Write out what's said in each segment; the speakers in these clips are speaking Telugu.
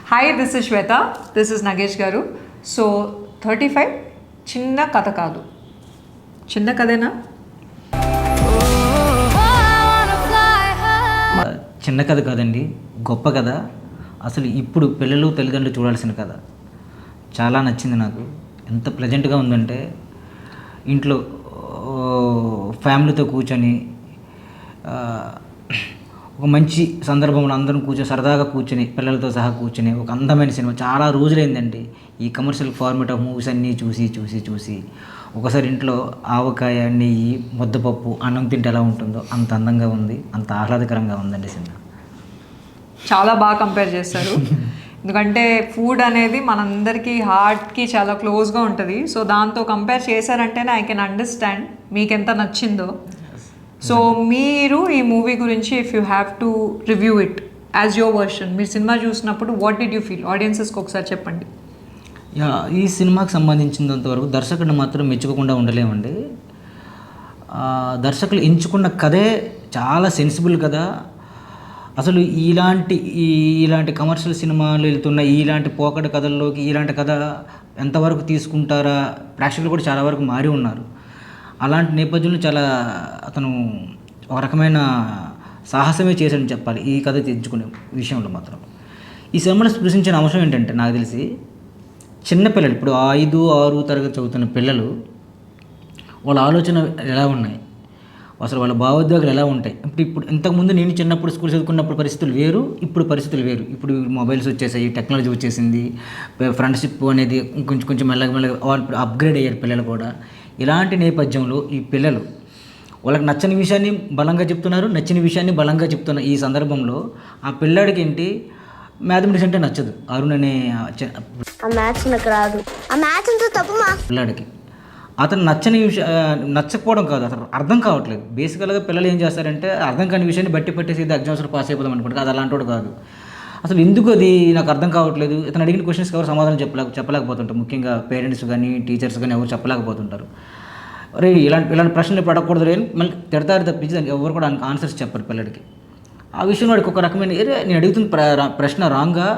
Hi, this is Shweta, this is Nagesh గారు. సో 35 చిన్న కథ కాదు. చిన్న కథేనా? చిన్న కథ కాదండి, గొప్ప కథ. అసలు ఇప్పుడు పిల్లలు తల్లిదండ్రులు చూడాల్సిన కథ. చాలా నచ్చింది నాకు. ఎంత ప్లెజెంట్గా ఉందంటే ఇంట్లో ఫ్యామిలీతో కూర్చొని ఒక మంచి సందర్భంలో అందరం కూర్చొని సరదాగా కూర్చొని పిల్లలతో సహా కూర్చొని ఒక అందమైన సినిమా. చాలా రోజులైందండి ఈ కమర్షియల్ ఫార్మేట్ ఆఫ్ మూవీస్ అన్నీ చూసి ఒకసారి ఇంట్లో ఆవకాయ, నెయ్యి, ముద్దపప్పు, అన్నం తింటే ఎలా ఉంటుందో అంత అందంగా ఉంది, అంత ఆహ్లాదకరంగా ఉందండి సినిమా. చాలా బాగా కంపేర్ చేస్తారు. ఎందుకంటే ఫుడ్ అనేది మనందరికీ హార్ట్కి చాలా క్లోజ్గా ఉంటుంది. సో దాంతో కంపేర్ చేశారంటేనే ఐ కెన్ అండర్స్టాండ్ మీకు ఎంత నచ్చిందో. సో మీరు ఈ మూవీ గురించి if you have to review it as your version, మీరు సినిమా చూసినప్పుడు వాట్ డిడ్ యూ ఫీల్? ఆడియన్సెస్కి ఒకసారి చెప్పండి. ఈ సినిమాకి సంబంధించినంతవరకు దర్శకుడిని మాత్రం మెచ్చుకోకుండా ఉండలేమండి. దర్శకులు ఎంచుకున్న కథే చాలా సెన్సిబుల్ కదా. అసలు ఇలాంటి కమర్షియల్ సినిమాలు వెళ్తున్న ఇలాంటి పోకడ కథల్లోకి ఇలాంటి కథ ఎంతవరకు తీసుకుంటారా? ప్రేక్షకులు కూడా చాలా వరకు మారి ఉన్నారు. అలాంటి నేపథ్యంలో అతను ఒక రకమైన సాహసమే చేశాడని చెప్పాలి ఈ కథ తెచ్చుకునే విషయంలో మాత్రం. ఈ సినిమాలో స్పృశించిన అంశం ఏంటంటే నాకు తెలిసి చిన్నపిల్లలు, ఇప్పుడు 5, 6 తరగతి చదువుతున్న పిల్లలు, వాళ్ళ ఆలోచన ఎలా ఉన్నాయి, అసలు వాళ్ళ భావోద్వేగాలు ఎలా ఉంటాయి. ఇప్పుడు ఇంతకుముందు నేను చిన్నప్పుడు స్కూల్ చదువుకున్నప్పుడు పరిస్థితులు వేరు, ఇప్పుడు పరిస్థితులు వేరు. ఇప్పుడు మొబైల్స్ వచ్చేసాయి, టెక్నాలజీ వచ్చేసింది, ఫ్రెండ్షిప్ అనేది కొంచెం మెల్లగా వాళ్ళు అప్గ్రేడ్ అయ్యారు పిల్లలు కూడా. ఇలాంటి నేపథ్యంలో ఈ పిల్లలు వాళ్ళకి నచ్చని విషయాన్ని బలంగా చెప్తున్నారు, నచ్చిన విషయాన్ని బలంగా చెప్తున్నారు. ఈ సందర్భంలో ఆ పిల్లాడికి ఏంటి మ్యాథమెటిక్స్ అంటే నచ్చదు. అరుణ్ అనే పిల్లాడికి అతను నచ్చని నచ్చకపోవడం కాదు, అసలు అర్థం కావట్లేదు. బేసికల్గా పిల్లలు ఏం చేస్తారంటే అర్థం కాని విషయాన్ని బట్టి పట్టేసి ఎగ్జామ్స్లో పాస్ అయిపోదాం అనుకుంటారు. అది అలాంటి కాదు. అసలు ఎందుకు అది నాకు అర్థం కావట్లేదు. ఇతను అడిగిన క్వశ్చన్స్కి ఎవరు సమాధానం చెప్పలేకపోతుంటారు. ముఖ్యంగా పేరెంట్స్ కానీ టీచర్స్ కానీ ఎవరు చెప్పలేకపోతుంటారు. అరే ఇలాంటి ప్రశ్నలు ఇప్పుడు అడగకూడదు అని మళ్ళీ తిడతారు తప్పించి దానికి ఎవరు కూడా ఆన్సర్స్ చెప్పరు పిల్లడికి. ఆ విషయంలో వాడికి ఒక రకమైన నేను అడుగుతున్న ప్రశ్న రాంగా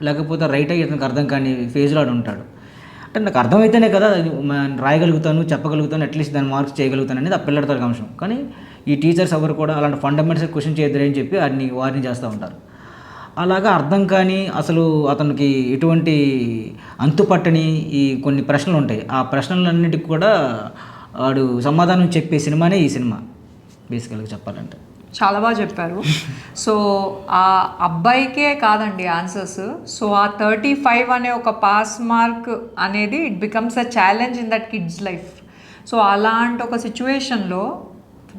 లేకపోతే రైట్ అయ్యి ఇతనికి అర్థం కాని ఫేజ్లో ఆడు ఉంటాడు. అంటే నాకు అర్థమైతేనే కదా రాయగలుగుతాను, చెప్పగలుగుతాను, అట్లీస్ట్ దాన్ని మార్క్స్ చేయగలుగుతాను అనేది ఆ పిల్లడితో అంశం. కానీ ఈ టీచర్స్ ఎవరు కూడా అలాంటి ఫండమెంటల్స్ క్వశ్చన్ చేయొద్దని చెప్పి వారిని చేస్తూ ఉంటారు. అలాగా అర్థం కానీ అసలు అతనికి ఎటువంటి అంతుపట్టని ఈ కొన్ని ప్రశ్నలు ఉంటాయి. ఆ ప్రశ్నలన్నిటికి కూడా వాడు సమాధానం చెప్పే సినిమానే ఈ సినిమా బేసికల్గా చెప్పాలంటే. చాలా బాగా చెప్పారు. సో ఆ అబ్బాయికే కాదండి ఆన్సర్స్. సో ఆ 35 అనే ఒక పాస్ మార్క్ అనేది it becomes a challenge in that kids life. So అలాంటి ఒక సిచ్యువేషన్లో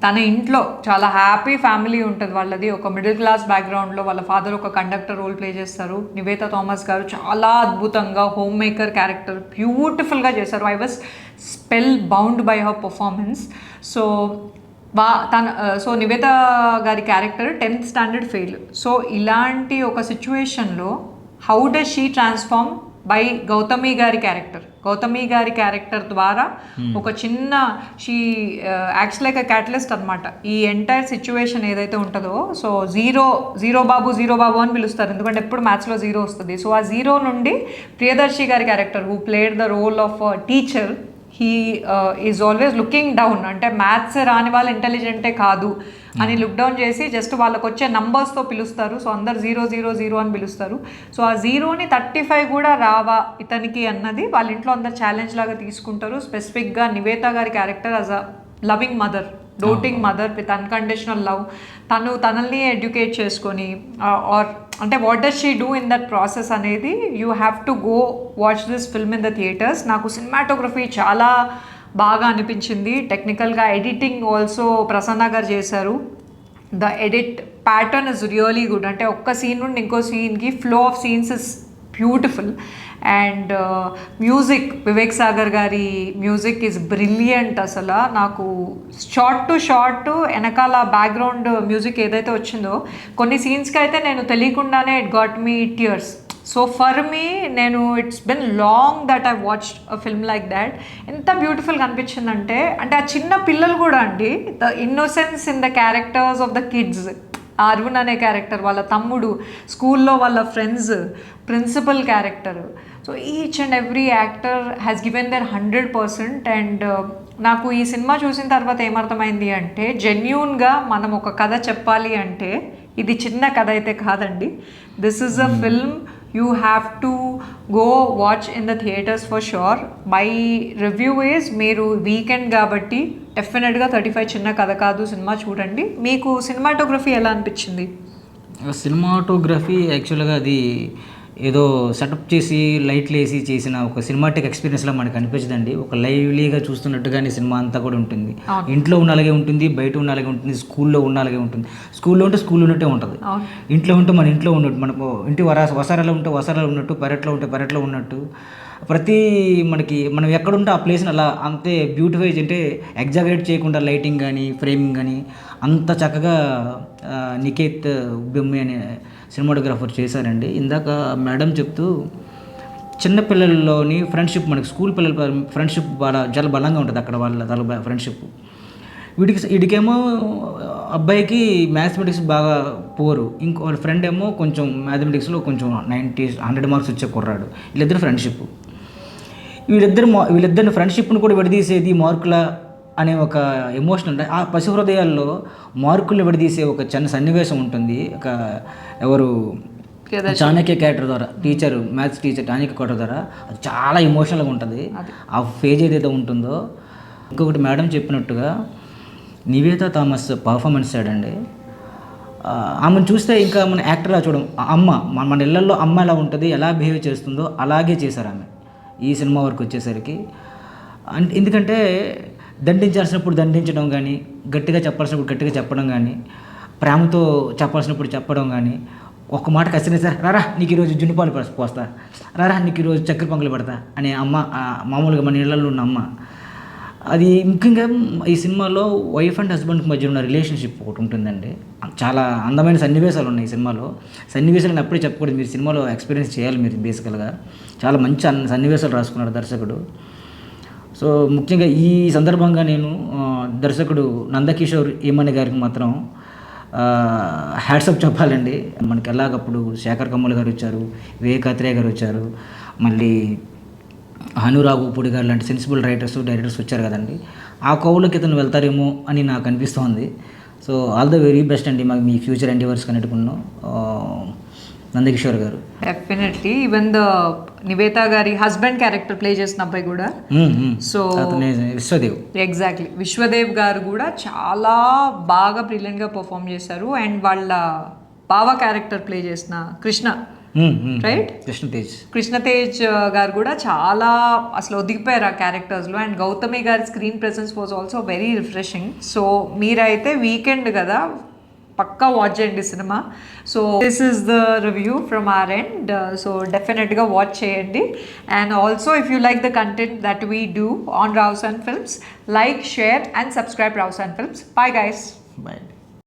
తన ఇంట్లో చాలా హ్యాపీ ఫ్యామిలీ ఉంటుంది వాళ్ళది. ఒక మిడిల్ క్లాస్ బ్యాక్గ్రౌండ్లో వాళ్ళ ఫాదర్ ఒక కండక్టర్ రోల్ ప్లే చేస్తారు. నివేతా థామస్ గారు చాలా అద్భుతంగా హోమ్ మేకర్ క్యారెక్టర్ బ్యూటిఫుల్గా చేశారు. I was spell bound by her performance. So so Nivetha గారి character 10th standard fail. So ఇలాంటి ఒక సిచ్యువేషన్లో how does she transform by Gautami గారి క్యారెక్టర్ ద్వారా ఒక చిన్న she acts like a catalyst అనమాట. ఈ ఎంటైర్ సిచ్యువేషన్ ఏదైతే ఉంటుందో, సో జీరో బాబు అని పిలుస్తారు, ఎందుకంటే ఎప్పుడు మ్యాథ్స్లో 0 వస్తుంది. సో ఆ 0 నుండి ప్రియదర్శి గారి character who played the role of teacher, he is always looking down. అంటే మ్యాథ్స్ రాని వాళ్ళు ఇంటెలిజెంటే కాదు అని లుక్ డౌన్ చేసి జస్ట్ వాళ్ళకి వచ్చే నంబర్స్తో పిలుస్తారు. సో అందరు 0 అని పిలుస్తారు. సో ఆ 0ని 35 కూడా రావా ఇతనికి అన్నది వాళ్ళ ఇంట్లో అందరు ఛాలెంజ్ లాగా తీసుకుంటారు. స్పెసిఫిక్గా నివేత గారి character as a loving mother, doting mother with unconditional love, తనల్ని ఎడ్యుకేట్ చేసుకొని ఆర్ అంటే what does she do in that process అనేది you have to go watch this film in the theatres. నాకు సినిమాటోగ్రఫీ చాలా బాగా అనిపించింది. టెక్నికల్గా ఎడిటింగ్ ఆల్సో ప్రసన్న గారు చేశారు. The edit pattern is really good. అంటే ఒక్క సీన్ నుండి ఇంకో సీన్కి flow of scenes is beautiful. And music, Vivek Sagar గారి మ్యూజిక్ ఈజ్ బ్రిలియంట్. అసలు నాకు షార్ట్ టు షార్ట్ వెనకాల బ్యాక్గ్రౌండ్ మ్యూజిక్ ఏదైతే వచ్చిందో కొన్ని సీన్స్కి అయితే నేను తెలియకుండానే it got me tears. So for me it's been long that I watched a film like that. ఎంత బ్యూటిఫుల్గా అనిపించిందంటే, అంటే ఆ చిన్న పిల్లలు కూడా అండి, the innocence in the characters of the kids Arun అనే క్యారెక్టర్, వాళ్ళ తమ్ముడు, స్కూల్లో వాళ్ళ friends, principal character. So each and every actor has given there 100%. And నాకు ఈ సినిమా చూసిన తర్వాత ఏమర్థమైంది అంటే, జెన్యూన్గా మనం ఒక కథ చెప్పాలి అంటే ఇది చిన్న కథ అయితే కాదండి. This is a film you have to go watch in the theatres for sure. My review is, మీరు వీకెండ్ కాబట్టి డెఫినెట్గా 35 చిన్న కథ కాదు సినిమా చూడండి. మీకు సినిమాటోగ్రఫీ ఎలా అనిపించింది? సినిమాటోగ్రఫీ యాక్చువల్గా అది ఏదో సెటప్ చేసి లైట్లు వేసి చేసిన ఒక సినిమాటిక్ ఎక్స్పీరియన్స్లో మనకు అనిపించదండి. ఒక లైవ్లీగా చూస్తున్నట్టుగానే సినిమా అంతా కూడా ఉంటుంది. ఇంట్లో ఉన్న అలాగే ఉంటుంది, బయట ఉన్న అలాగే ఉంటుంది, స్కూల్లో ఉన్న అలాగే ఉంటుంది. స్కూల్లో ఉంటే స్కూల్లో ఉన్నట్టే ఉంటుంది, ఇంట్లో ఉంటే మన ఇంట్లో ఉన్నట్టు, మనకు ఇంటి వసారాలో ఉంటే వసారాలో ఉన్నట్టు, పెరట్లో ఉంటే పెరట్లో ఉన్నట్టు, ప్రతి మనకి మనం ఎక్కడుంటే ఆ ప్లేస్ని అలా అంతే బ్యూటిఫై అంటే ఎగ్జాగరేట్ చేయకుండా లైటింగ్ కానీ ఫ్రేమింగ్ కానీ అంత చక్కగా నికేత్ బెమ్మి అనే సినిమాటోగ్రాఫర్ చేశారండి. ఇందాక మేడం చెప్తూ చిన్నపిల్లల్లోని ఫ్రెండ్షిప్, మనకి స్కూల్ పిల్లల ఫ్రెండ్షిప్ చాలా బలంగా ఉంటుంది అక్కడ వాళ్ళ ఫ్రెండ్షిప్. వీడికేమో అబ్బాయికి మ్యాథమెటిక్స్ బాగా పోరు, ఇంకో వాళ్ళ ఫ్రెండ్ ఏమో కొంచెం మ్యాథమెటిక్స్లో కొంచెం 100 మార్క్స్ వచ్చే కుర్రాడు. వీళ్ళిద్దరు ఫ్రెండ్షిప్. వీళ్ళిద్దరిని ఫ్రెండ్షిప్ను కూడా విడదీసేది మార్కుల అనే ఒక ఎమోషనల్, ఆ పసి హృదయాల్లో మార్కులు విడదీసే ఒక చిన్న సన్నివేశం ఉంటుంది. ఒక ఎవరు చాణక్య క్యారెక్టర్ ద్వారా, teacher, maths teacher Chanakya character ద్వారా అది చాలా ఎమోషనల్గా ఉంటుంది. ఆ ఫేజ్ ఏదైతే ఉంటుందో. ఇంకొకటి మేడం చెప్పినట్టుగా నివేతా థామస్ పర్ఫార్మెన్స్ సైడండి, ఆమెను చూస్తే ఇంకా మన యాక్టర్లా చూడం. అమ్మ మన ఇళ్లలో అమ్మ ఎలా ఉంటుంది, ఎలా బిహేవ్ చేస్తుందో అలాగే చేశారు ఆమె ఈ సినిమా వరకు వచ్చేసరికి. అంటే ఎందుకంటే దండించాల్సినప్పుడు దండించడం కానీ, గట్టిగా చెప్పాల్సినప్పుడు గట్టిగా చెప్పడం కానీ, ప్రేమతో చెప్పాల్సినప్పుడు చెప్పడం కానీ, ఒక్క మాట కసిరే సార్ రారా నీకు ఈరోజు జున్నుపాలు పోస్తా, రారా నీకు ఈరోజు చక్కెర పొంగలు పెడతా అనే అమ్మ, మామూలుగా మన ఇళ్లలో ఉన్న అమ్మ. అది ముఖ్యంగా ఈ సినిమాలో వైఫ్ అండ్ హస్బెండ్కి మధ్య ఉన్న రిలేషన్షిప్ ఒకటి ఉంటుందండి. చాలా అందమైన సన్నివేశాలు ఉన్నాయి ఈ సినిమాలో. సన్నివేశాలను అప్పుడే చెప్పకూడదు, మీరు సినిమాలో ఎక్స్పీరియన్స్ చేయాలి మీరు బేసికల్గా. చాలా మంచి సన్నివేశాలు రాసుకున్నాడు దర్శకుడు. సో ముఖ్యంగా ఈ సందర్భంగా నేను దర్శకుడు నందకిషోర్ ఏమని గారికి మాత్రం హ్యాట్సప్ చెప్పాలండి. మనకి ఎలాగప్పుడు శేఖర్ కమ్ముల గారు వచ్చారు, వివేక్ అత్రేయ గారు వచ్చారు, మళ్ళీ హనురాఘు పూడి గారు లాంటి సెన్సిబుల్ రైటర్స్ డైరెక్టర్స్ వచ్చారు కదండి. ఆ కోవులకి ఇతను వెళ్తారేమో అని నాకు అనిపిస్తోంది. So all the very best అండి మాకు మీ ఫ్యూచర్ ఎండివర్స్ కనెట్టుకున్నాం నందకిషోర్ గారు. డెఫినెట్లీ. ఈవెన్ ద నివేతా గారి హస్బెండ్ క్యారెక్టర్ ప్లే చేసిన అబ్బాయి కూడా, సో విశ్వదేవ్, ఎగ్జాక్ట్లీ విశ్వదేవ్ గారు కూడా చాలా బాగా బ్రిలియంట్గా పర్ఫామ్ చేశారు. అండ్ వాళ్ళ బావ క్యారెక్టర్ ప్లే చేసిన కృష్ణ, రైట్, కృష్ణతేజ్ గారు కూడా చాలా అసలు ఒదిగిపోయారు ఆ క్యారెక్టర్స్లో. అండ్ గౌతమి గారి screen presence was also very refreshing. So మీరైతే వీకెండ్ కదా పక్కా వాచ్ చేయండి సినిమా. So this is the review from our end. So డెఫినెట్గా వాచ్ చేయండి. And also if you like the content that we do on Raos and films, like, share and subscribe Raos and films. Bye guys. Bye.